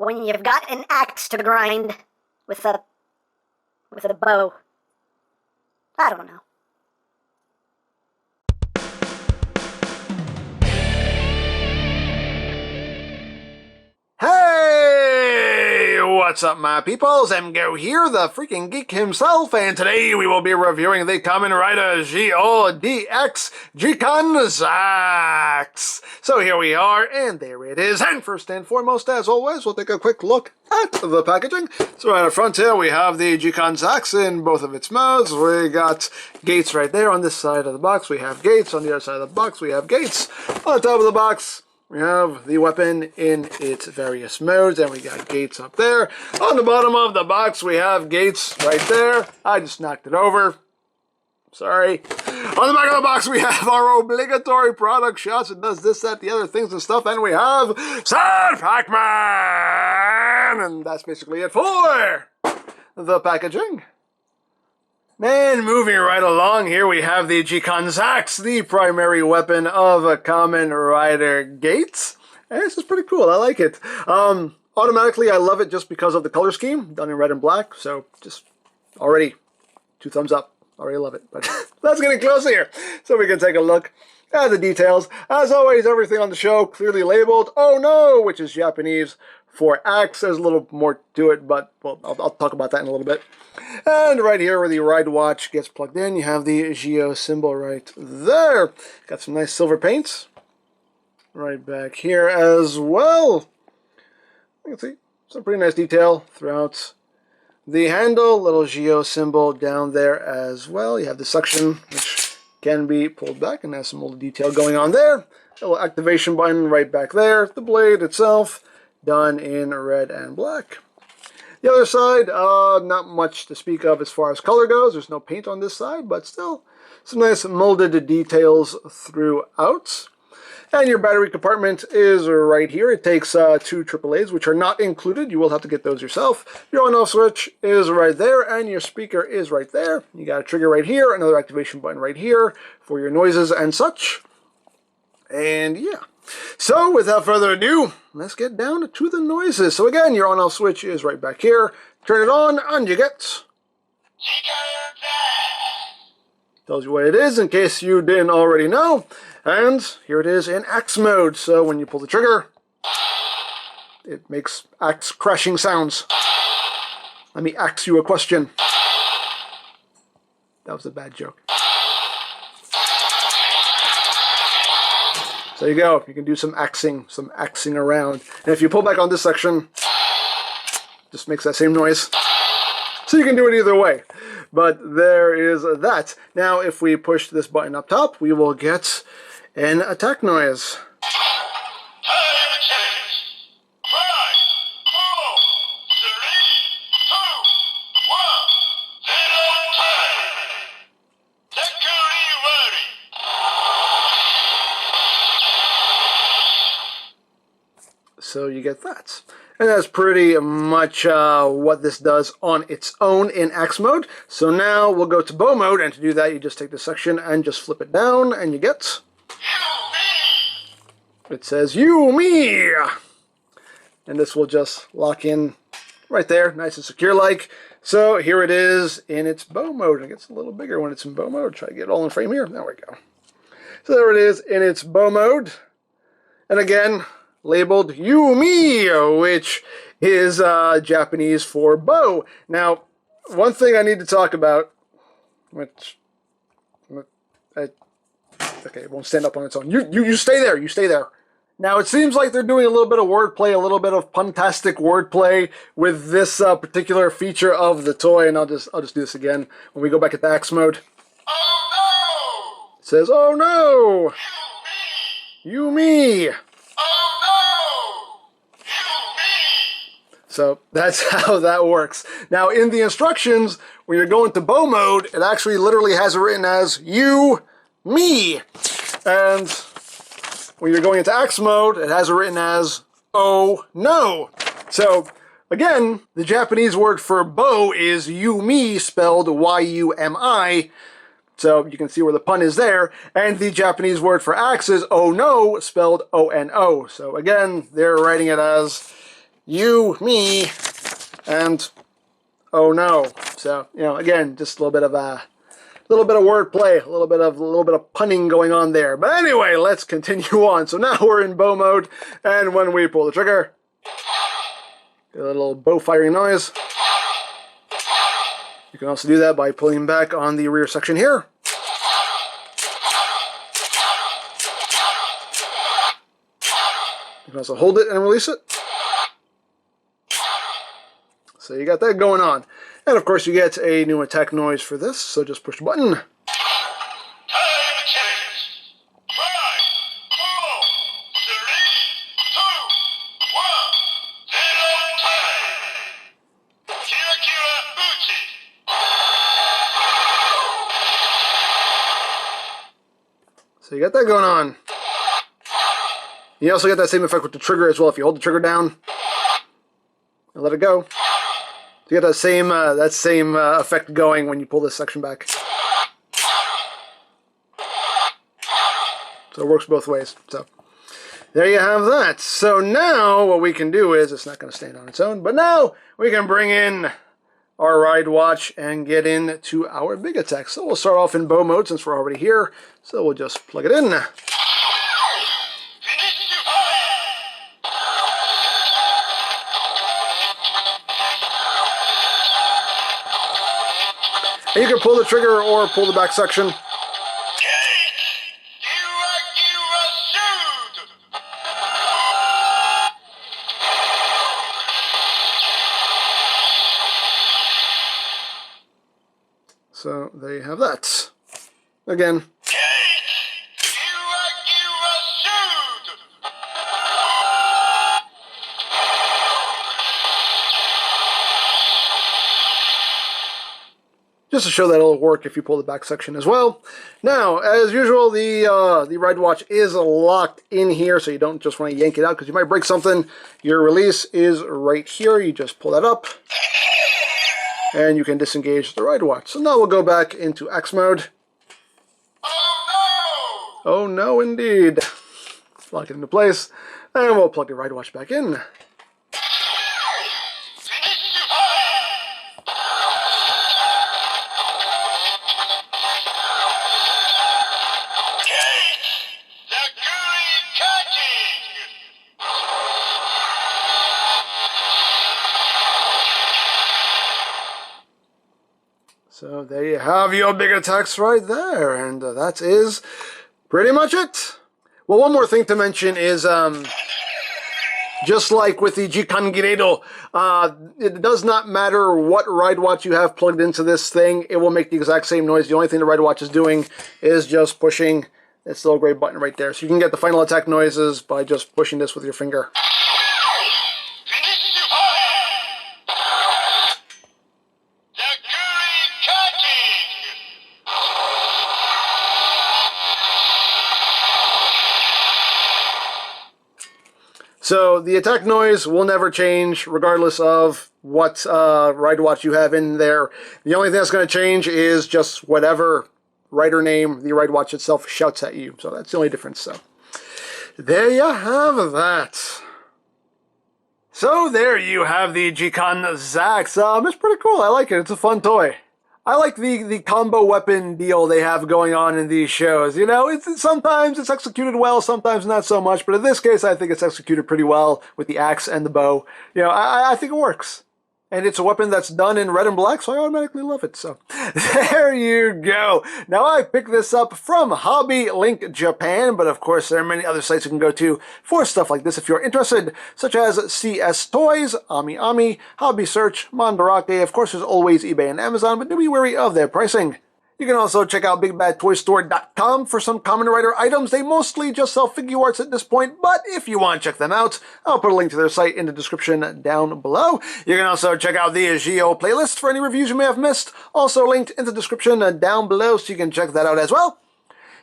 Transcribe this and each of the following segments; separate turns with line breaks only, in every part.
when you've got an axe to grind with a bow. I don't know.
Hey! What's up, my peoples? EmGo here, the freaking geek himself, and today we will be reviewing the Kamen Rider GODX ZIKAN ZAX. So here we are, and there it is. And first and foremost, as always, we'll take a quick look at the packaging. So right up front here, we have the ZIKAN ZAX in both of its modes. We got gates right there on this side of the box. We have gates on the other side of the box. We have gates on the top of the box. We have the weapon in its various modes, and we got gates up there. On the bottom of the box, we have gates right there. I just knocked it over. Sorry. On the back of the box, we have our obligatory product shots. It does this, that, the other things and stuff. And we have Sad Pac-Man! And that's basically it for the packaging. And moving right along here, we have the ZIKAN ZAX, the primary weapon of a Kamen Rider Gates. And this is pretty cool. I like it. Automatically, I love it just because of the color scheme, done in red and black. So just already 2 thumbs up. Already love it. But let's get closer here so we can take a look at the details. As always, everything on the show clearly labeled "Oh no," which is Japanese for axe. There's a little more to it, but well, I'll talk about that in a little bit. And right here where the ride watch gets plugged in, you have the Geo symbol right there. Got some nice silver paints right back here as well. You can see some pretty nice detail throughout the handle. Little Geo symbol down there as well. You have the suction, which can be pulled back and has some little detail going on there. A little activation button right back there. The blade itself done in red and black. The other side, not much to speak of as far as color goes. There's no paint on this side, but still some nice molded details throughout. And your battery compartment is right here. It takes 2 AAAs, which are not included. You will have to get those yourself. Your on-off switch is right there, and your speaker is right there. You got a trigger right here, another activation button right here for your noises and such. And yeah. So, without further ado, let's get down to the noises. So again, your on-off switch is right back here. Turn it on, and you get... Tells you what it is, in case you didn't already know. And here it is in axe mode. So when you pull the trigger, it makes axe crashing sounds. Let me ask you a question. That was a bad joke. So there you go. You can do some axing around. And if you pull back on this section, it just makes that same noise. So you can do it either way. But there is that. Now, if we push this button up top, we will get an attack noise. So you get that. And that's pretty much what this does on its own in axe mode. So now we'll go to bow mode, and to do that you just take this section and just flip it down, and you get... It says, "You, me!" And this will just lock in right there, nice and secure like. So here it is in its bow mode. It gets a little bigger when it's in bow mode. Try to get it all in frame here. There we go. So there it is in its bow mode. And again, labeled "You, me," which is Japanese for bow. Now, one thing I need to talk about, which... okay, it won't stand up on its own. You stay there. You stay there. Now, it seems like they're doing a little bit of wordplay, a little bit of puntastic wordplay with this particular feature of the toy, and I'll just do this again when we go back at the axe mode.
Oh no!
It says, "Oh no! You, me!
Oh no! You, me!
So that's how that works. Now, in the instructions, when you're going to bow mode, it actually literally has it written as "You, me." And when you're going into axe mode, it has it written as "Oh no." So again, the Japanese word for bow is "Yumi," spelled Y-U-M-I. So you can see where the pun is there. And the Japanese word for axe is "Oh no," spelled O-N-O. So again, they're writing it as you, me, and oh no. So, you know, again, just a little bit of wordplay, a little bit of punning going on there. But anyway, let's continue on. So now we're in bow mode, and when we pull the trigger, get a little bow firing noise. You can also do that by pulling back on the rear section here. You can also hold it and release it. So you got that going on. And of course you get a new attack noise for this, so just push the button. So you got that going on. You also get that same effect with the trigger as well. If you hold the trigger down and let it go, you get that same effect going when you pull this section back. So it works both ways. So there you have that. So now what we can do is, it's not going to stand on its own, but now we can bring in our ride watch and get into our big attack. So we'll start off in bow mode since we're already here. So we'll just plug it in. And you can pull the trigger or pull the back section. So there you have that. Again. Just to show that it'll work if you pull the back section as well. Now, as usual, the ride watch is locked in here, so you don't just want to yank it out because you might break something. Your release is right here. You just pull that up, and you can disengage the ride watch. So now we'll go back into X mode.
Oh no!
Oh no, indeed. Lock it into place, and we'll plug the ride watch back in. So there you have your big attacks right there, and that is pretty much it. Well, one more thing to mention is, just like with the ZIKAN Giredo, it does not matter what ride watch you have plugged into this thing, it will make the exact same noise. The only thing the ride watch is doing is just pushing this little gray button right there. So you can get the final attack noises by just pushing this with your finger. So the attack noise will never change regardless of what ride watch you have in there. The only thing that's going to change is just whatever rider name the ride watch itself shouts at you. So that's the only difference. So there you have that. So there you have the ZIKAN ZAX. It's pretty cool. I like it. It's a fun toy. I like the combo weapon deal they have going on in these shows. You know, sometimes it's executed well, sometimes not so much. But in this case, I think it's executed pretty well with the axe and the bow. You know, I think it works. And it's a weapon that's done in red and black, so I automatically love it. So there you go. Now I picked this up from Hobby Link Japan, but of course there are many other sites you can go to for stuff like this if you're interested, such as CS Toys, Ami Ami, Hobby Search, Mandarake. Of course there's always eBay and Amazon, but do be wary of their pricing. You can also check out BigBadToyStore.com for some Kamen Rider items. They mostly just sell figure arts at this point, but if you want to check them out, I'll put a link to their site in the description down below. You can also check out the Geo playlist for any reviews you may have missed, also linked in the description down below, so you can check that out as well.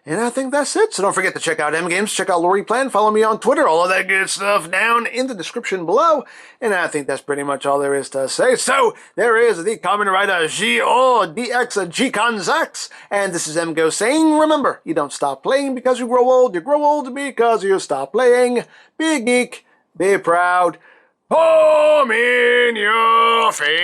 And I think that's it. So don't forget to check out EmGo's, check out Lori Plan, follow me on Twitter, all of that good stuff down in the description below. And I think that's pretty much all there is to say. So there is the Kamen Rider ZIKAN ZAX. And this is EmGo saying, remember, you don't stop playing because you grow old because you stop playing. Be a geek, be proud, Palm in your face.